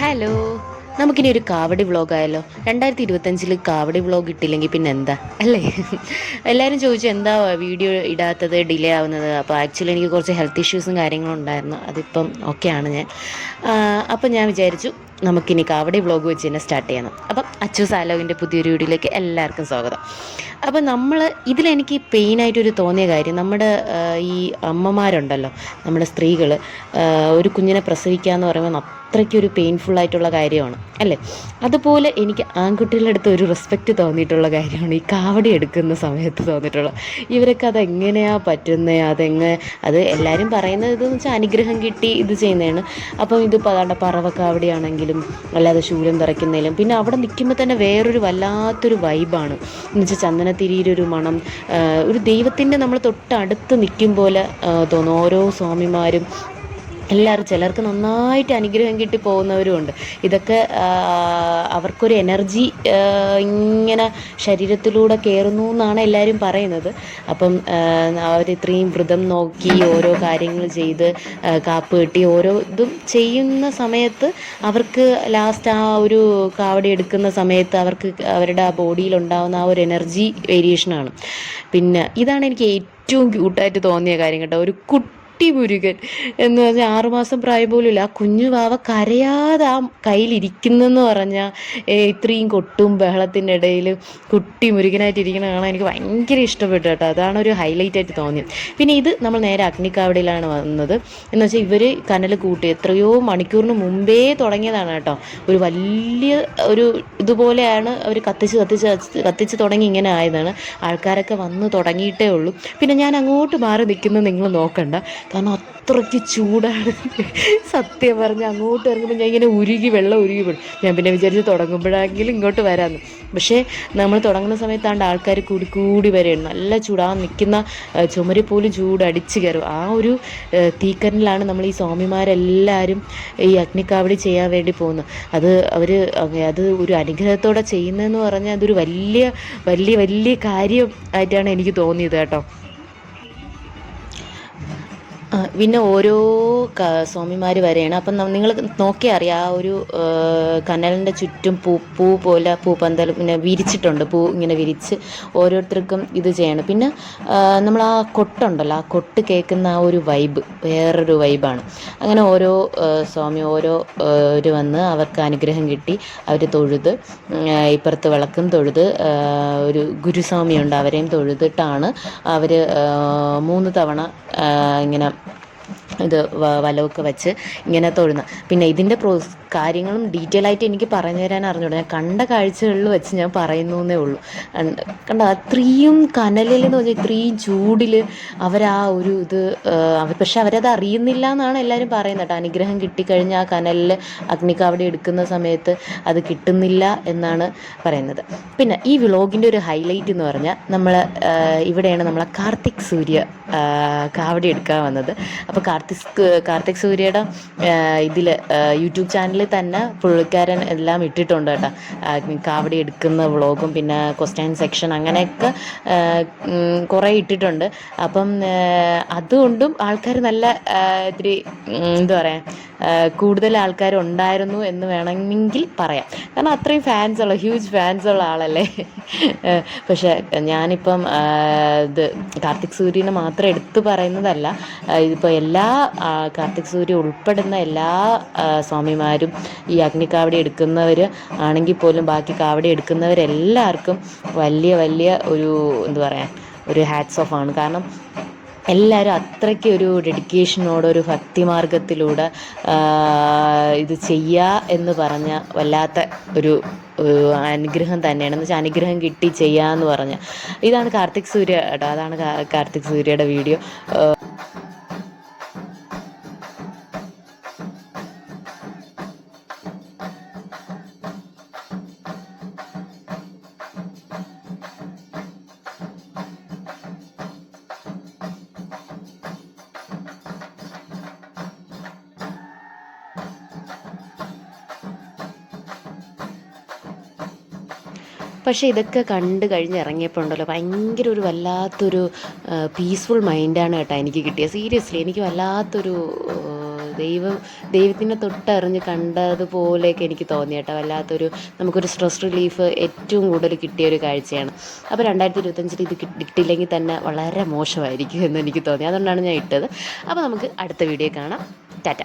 Hello, നമുക്കിനി ഒരു കാവടി വ്ളോഗായാലോ? 2025 കാവടി vlog ഇട്ടില്ലെങ്കിൽ പിന്നെ എന്താ അല്ലേ? എല്ലാവരും ചോദിച്ചു എന്താ വീഡിയോ ഇടാത്തത്, ഡിലേ ആവുന്നത്. അപ്പോൾ ആക്ച്വലി എനിക്ക് കുറച്ച് ഹെൽത്ത് ഇഷ്യൂസും കാര്യങ്ങളും ഉണ്ടായിരുന്നു. അതിപ്പം ഓക്കെയാണ് ഞാൻ. അപ്പം ഞാൻ വിചാരിച്ചു നമുക്കിനി കാവടി വ്ളോഗ് വെച്ച് തന്നെ സ്റ്റാർട്ട് ചെയ്യണം. അപ്പം അച്ചു സാലോകിൻ്റെ പുതിയൊരു വീഡിയോയിലേക്ക് എല്ലാവർക്കും സ്വാഗതം. അപ്പം ഇതിലെനിക്ക് പെയിനായിട്ടൊരു തോന്നിയ കാര്യം, നമ്മുടെ ഈ അമ്മമാരുണ്ടല്ലോ, നമ്മുടെ സ്ത്രീകൾ ഒരു കുഞ്ഞിനെ പ്രസവിക്കുക എന്ന് പറയുമ്പോൾ അത്രയ്ക്കൊരു പെയിൻഫുള്ളായിട്ടുള്ള കാര്യമാണ് അല്ലേ? അതുപോലെ എനിക്ക് ആൺകുട്ടികളുടെ അടുത്ത് ഒരു റെസ്പെക്റ്റ് തോന്നിയിട്ടുള്ള കാര്യമാണ് ഈ കാവടി എടുക്കുന്ന സമയത്ത് തോന്നിയിട്ടുള്ളത്. ഇവരൊക്കെ അതെങ്ങനെയാണ് പറ്റുന്നത്, അത് എല്ലാവരും പറയുന്നത് ഇതെന്ന് വെച്ചാൽ അനുഗ്രഹം കിട്ടി ഇത് ചെയ്യുന്നതാണ്. അപ്പം ഇതിപ്പോൾ അതാണ്ട് പറവ കാവടിയാണെങ്കിലും അല്ലാതെ ശൂലം തറയ്ക്കുന്നതിലും പിന്നെ അവിടെ നിൽക്കുമ്പോൾ തന്നെ വേറൊരു വല്ലാത്തൊരു വൈബാണ്. എന്ന് വെച്ചാൽ ചന്ദനത്തിരിയിലൊരു മണം, ഒരു ദൈവത്തിൻ്റെ നമ്മൾ തൊട്ടടുത്ത് നിൽക്കും പോലെ തോന്നും. ഓരോ സ്വാമിമാരും എല്ലാവരും, ചിലർക്ക് നന്നായിട്ട് അനുഗ്രഹം കിട്ടി പോകുന്നവരുമുണ്ട്. ഇതൊക്കെ അവർക്കൊരു എനർജി ഇങ്ങനെ ശരീരത്തിലൂടെ കയറുന്നു എന്നാണ് എല്ലാവരും പറയുന്നത്. അപ്പം അവരിത്രയും വ്രതം നോക്കി ഓരോ കാര്യങ്ങൾ ചെയ്ത് കാപ്പ് കെട്ടി ഓരോ ഇതും ചെയ്യുന്ന സമയത്ത് അവർക്ക് ലാസ്റ്റ് ആ ഒരു കാവടി എടുക്കുന്ന സമയത്ത് അവർക്ക് അവരുടെ ആ ബോഡിയിലുണ്ടാകുന്ന ആ ഒരു എനർജി വേരിയേഷനാണ്. പിന്നെ ഇതാണ് എനിക്ക് ഏറ്റവും ക്യൂട്ടായിട്ട് തോന്നിയ കാര്യം കേട്ടോ. ഒരു മുരുകൻ എന്ന് പറഞ്ഞാൽ 6 മാസം പ്രായം പോലും ഇല്ല, ആ കുഞ്ഞു വാവ കരയാതെ ആ കയ്യിലിരിക്കുന്നെന്ന് പറഞ്ഞാൽ ഇത്രയും കൊട്ടും ബഹളത്തിൻ്റെ ഇടയിൽ കുട്ടി മുരുകനായിട്ട് ഇരിക്കുന്ന കാണാൻ എനിക്ക് ഭയങ്കര ഇഷ്ടപ്പെട്ടു കേട്ടോ. അതാണ് ഒരു ഹൈലൈറ്റ് ആയിട്ട് തോന്നിയത്. പിന്നെ ഇത് നമ്മൾ നേരെ അഗ്നിക്കാവടിയിലാണ് വന്നത്. എന്ന് വെച്ചാൽ ഇവർ കനൽ കൂട്ടി എത്രയോ മണിക്കൂറിന് മുമ്പേ തുടങ്ങിയതാണ് കേട്ടോ. ഒരു വലിയ ഒരു ഇതുപോലെയാണ് അവർ കത്തിച്ച് തുടങ്ങി ഇങ്ങനെ ആയതാണ്. ആൾക്കാരൊക്കെ വന്ന് തുടങ്ങിയിട്ടേ ഉള്ളൂ. പിന്നെ ഞാൻ അങ്ങോട്ട് മാറി നിൽക്കുന്നത് നിങ്ങൾ നോക്കണ്ട, കാരണം അത്രയ്ക്ക് ചൂടാണ്. സത്യം പറഞ്ഞ് അങ്ങോട്ട് ഇറങ്ങുമ്പോൾ ഞാൻ ഇങ്ങനെ വെള്ളം ഉരുകി വിടും. ഞാൻ പിന്നെ വിചാരിച്ച് തുടങ്ങുമ്പോഴെങ്കിലും ഇങ്ങോട്ട് വരാമെന്ന്. പക്ഷേ നമ്മൾ തുടങ്ങുന്ന സമയത്താണ്ട് ആൾക്കാർ കൂടി വരെയാണ്. നല്ല ചൂട്, ആ നിൽക്കുന്ന ചുമരിൽ പോലും ചൂട് അടിച്ച് കയറും. ആ ഒരു തീക്കനലാണ് നമ്മൾ ഈ സ്വാമിമാരെല്ലാവരും ഈ അഗ്നിക്കാവടി ചെയ്യാൻ വേണ്ടി പോകുന്നത്. അത് ഒരു അനുഗ്രഹത്തോടെ ചെയ്യുന്നതെന്ന് പറഞ്ഞാൽ അതൊരു വലിയ വലിയ വലിയ കാര്യം ആയിട്ടാണ് എനിക്ക് തോന്നിയത് കേട്ടോ. പിന്നെ ഓരോ സ്വാമിമാർ വരെയാണ്. അപ്പം നിങ്ങൾ നോക്കിയാൽ അറിയാം, ആ ഒരു കനലിൻ്റെ ചുറ്റും പൂ പോലെ പൂപ്പന്തൽ പിന്നെ വിരിച്ചിട്ടുണ്ട്. പൂ ഇങ്ങനെ വിരിച്ച് ഓരോരുത്തർക്കും ഇത് ചെയ്യണം. പിന്നെ നമ്മൾ ആ കൊട്ടുണ്ടല്ലോ, ആ കൊട്ട് കേൾക്കുന്ന ആ ഒരു വൈബ് വേറൊരു വൈബാണ്. അങ്ങനെ ഓരോ സ്വാമി ഒരു വന്ന് അവർക്ക് അനുഗ്രഹം കിട്ടി, അവർ തൊഴുത് ഇപ്പുറത്ത് വിളക്കും തൊഴുത് ഒരു ഗുരുസ്വാമിയുണ്ട്, അവരെയും തൊഴുതിട്ടാണ് അവർ 3 തവണ ഇങ്ങനെ ഇത് വലമൊക്കെ വെച്ച് ഇങ്ങനെ തൊഴുന്ന. പിന്നെ ഇതിൻ്റെ കാര്യങ്ങളും ഡീറ്റെയിൽ ആയിട്ട് എനിക്ക് പറഞ്ഞു തരാൻ അറിഞ്ഞൂടാ. ഞാൻ കണ്ട കാഴ്ചകളിൽ വെച്ച് ഞാൻ പറയുന്നു എന്നേ ഉള്ളൂ. കണ്ട അത്രയും കനലിൽ എന്ന് പറഞ്ഞാൽ ഇത്രയും ചൂടിൽ അവരാ ഒരു ഇത് പക്ഷെ അവരത് അറിയുന്നില്ല എന്നാണ് എല്ലാവരും പറയുന്നത് കേട്ടോ. അനുഗ്രഹം കിട്ടിക്കഴിഞ്ഞാൽ ആ കനലിൽ അഗ്നിക്കാവടി എടുക്കുന്ന സമയത്ത് അത് കിട്ടുന്നില്ല എന്നാണ് പറയുന്നത്. പിന്നെ ഈ വ്ളോഗിൻ്റെ ഒരു ഹൈലൈറ്റ് എന്ന് പറഞ്ഞാൽ ഇവിടെയാണ് നമ്മളെ കാർത്തിക് സൂര്യ കാവടി എടുക്കാൻ വന്നത്. അപ്പോൾ കാർത്തിക് സൂര്യയുടെ ഇതിൽ യൂട്യൂബ് ചാനലിൽ തന്നെ പുള്ളിക്കാരൻ എല്ലാം ഇട്ടിട്ടുണ്ട് കേട്ടോ. കാവടി എടുക്കുന്ന വ്ളോഗും പിന്നെ ക്വസ്റ്റ്യൻ സെക്ഷൻ അങ്ങനെയൊക്കെ കുറേ ഇട്ടിട്ടുണ്ട്. അപ്പം അതുകൊണ്ടും ആൾക്കാർ നല്ല ഇത്തിരി എന്താ പറയുക, കൂടുതൽ ആൾക്കാരുണ്ടായിരുന്നു എന്ന് വേണമെങ്കിൽ പറയാം. കാരണം അത്രയും ഹ്യൂജ് ഫാൻസുള്ള ആളല്ലേ. പക്ഷേ ഞാനിപ്പം കാർത്തിക് സൂര്യനെ മാത്രം എടുത്തു പറയുന്നതല്ല, ഇതിപ്പോൾ കാർത്തിക് സൂര്യ ഉൾപ്പെടുന്ന എല്ലാ സ്വാമിമാരും ഈ അഗ്നിക്കാവടി എടുക്കുന്നവർ ആണെങ്കിൽ പോലും ബാക്കി കാവടി എടുക്കുന്നവരെല്ലാവർക്കും വലിയ വലിയ ഒരു എന്താ പറയുക, ഒരു ഹാറ്റ്സ് ഓഫ് ആണ്. കാരണം എല്ലാവരും അത്രയ്ക്ക് ഒരു ഡെഡിക്കേഷനോടെ ഒരു ഭക്തിമാർഗത്തിലൂടെ ഇത് ചെയ്യുക എന്ന് പറഞ്ഞാൽ വല്ലാത്ത ഒരു അനുഗ്രഹം തന്നെയാണ്. എന്ന് വെച്ചാൽ അനുഗ്രഹം കിട്ടി ചെയ്യുക എന്ന് പറഞ്ഞാൽ ഇതാണ് കാർത്തിക് സൂര്യ കേട്ടോ. അതാണ് കാർത്തിക് സൂര്യയുടെ വീഡിയോ. പക്ഷേ ഇതൊക്കെ കണ്ട് കഴിഞ്ഞിറങ്ങിയപ്പോൾ ഉണ്ടല്ലോ ഭയങ്കര ഒരു വല്ലാത്തൊരു പീസ്ഫുൾ മൈൻഡാണ് കേട്ടോ എനിക്ക് കിട്ടിയത്. സീരിയസ്ലി എനിക്ക് വല്ലാത്തൊരു ദൈവത്തിനെ തൊട്ടറിഞ്ഞ് കണ്ടതുപോലെയൊക്കെ എനിക്ക് തോന്നി കേട്ടോ. വല്ലാത്തൊരു നമുക്കൊരു സ്ട്രെസ് റിലീഫ് ഏറ്റവും കൂടുതൽ കിട്ടിയൊരു കാഴ്ചയാണ്. അപ്പോൾ 2025 ഇത് കിട്ടിയില്ലെങ്കിൽ തന്നെ വളരെ മോശമായിരിക്കും എന്ന് എനിക്ക് തോന്നി. അതുകൊണ്ടാണ് ഞാൻ ഇട്ടത്. അപ്പോൾ നമുക്ക് അടുത്ത വീഡിയോ കാണാം. ടാറ്റ.